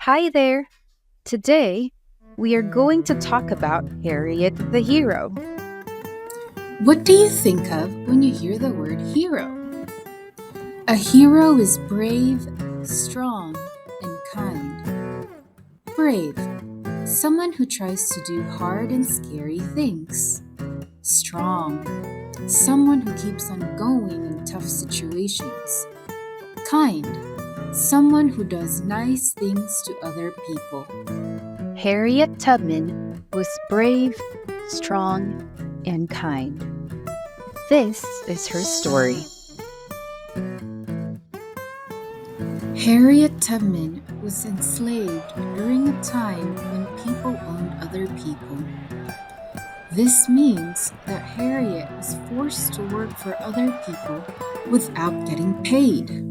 Hi there! Today, we are going to talk about Harriet the Hero. What do you think of when you hear the word hero? A hero is brave, strong, and kind. Brave, someone who tries to do hard and scary things. Strong, someone who keeps on going in tough situations. Kind, someone who does nice things to other people. Harriet Tubman was brave, strong, and kind. This is her story. Harriet Tubman was enslaved during a time when people owned other people. This means that Harriet was forced to work for other people without getting paid.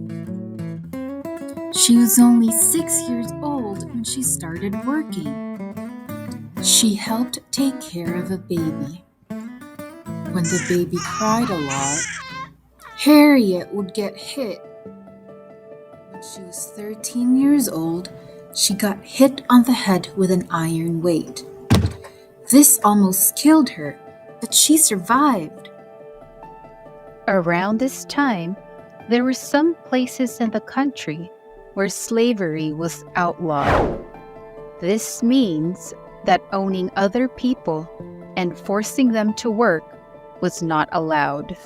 She was only 6 years old when she started working. She helped take care of a baby. When the baby cried a lot, Harriet would get hit. When she was 13 years old, she got hit on the head with an iron weight. This almost killed her, but she survived. Around this time, there were some places in the country where slavery was outlawed. This means that owning other people and forcing them to work was not allowed.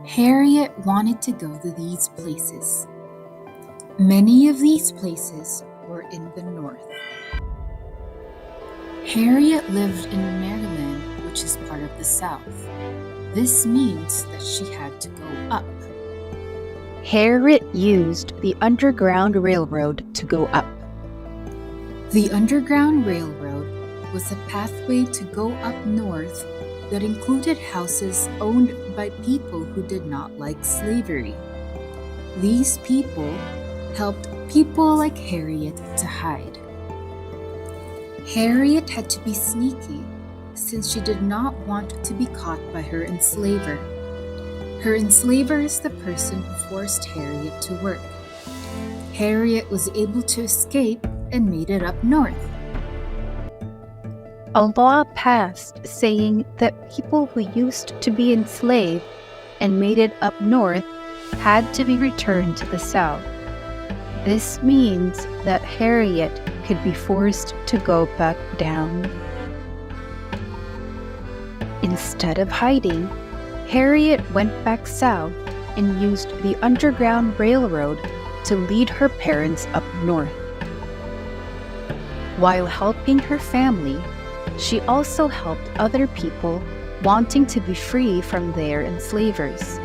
Harriet wanted to go to these places. Many of these places were in the north. Harriet lived in Maryland, which is part of the South. This means that she had to go up. Harriet used the Underground Railroad to go up. The Underground Railroad was a pathway to go up north that included houses owned by people who did not like slavery. These people helped people like Harriet to hide. Harriet had to be sneaky since she did not want to be caught by her enslaver. Her enslaver is the person who forced Harriet to work. Harriet was able to escape and made it up north. A law passed saying that people who used to be enslaved and made it up north had to be returned to the South. This means that Harriet could be forced to go back down. Instead of hiding, Harriet went back south and used the Underground Railroad to lead her parents up north. While helping her family, she also helped other people wanting to be free from their enslavers.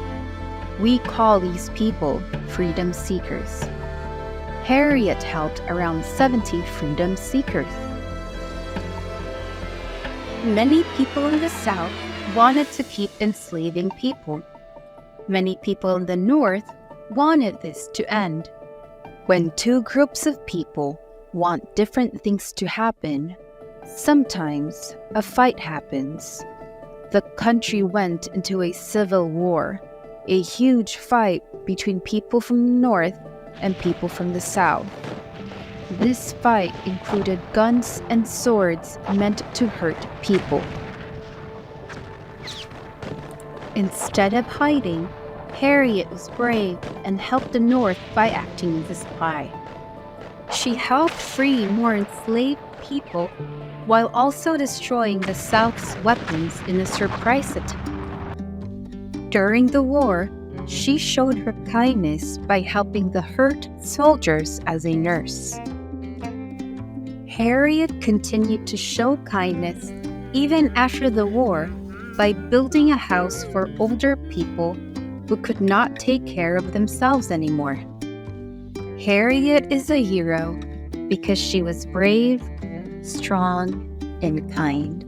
We call these people freedom seekers. Harriet helped around 70 freedom seekers. Many people in the South wanted to keep enslaving people. Many people in the North wanted this to end. When two groups of people want different things to happen, sometimes a fight happens. The country went into a civil war, a huge fight between people from the North and people from the South. This fight included guns and swords meant to hurt people. Instead of hiding, Harriet was brave and helped the North by acting as a spy. She helped free more enslaved people while also destroying the South's weapons in a surprise attack. During the war, she showed her kindness by helping the hurt soldiers as a nurse. Harriet continued to show kindness even after the war by building a house for older people who could not take care of themselves anymore. Harriet is a hero because she was brave, strong, and kind.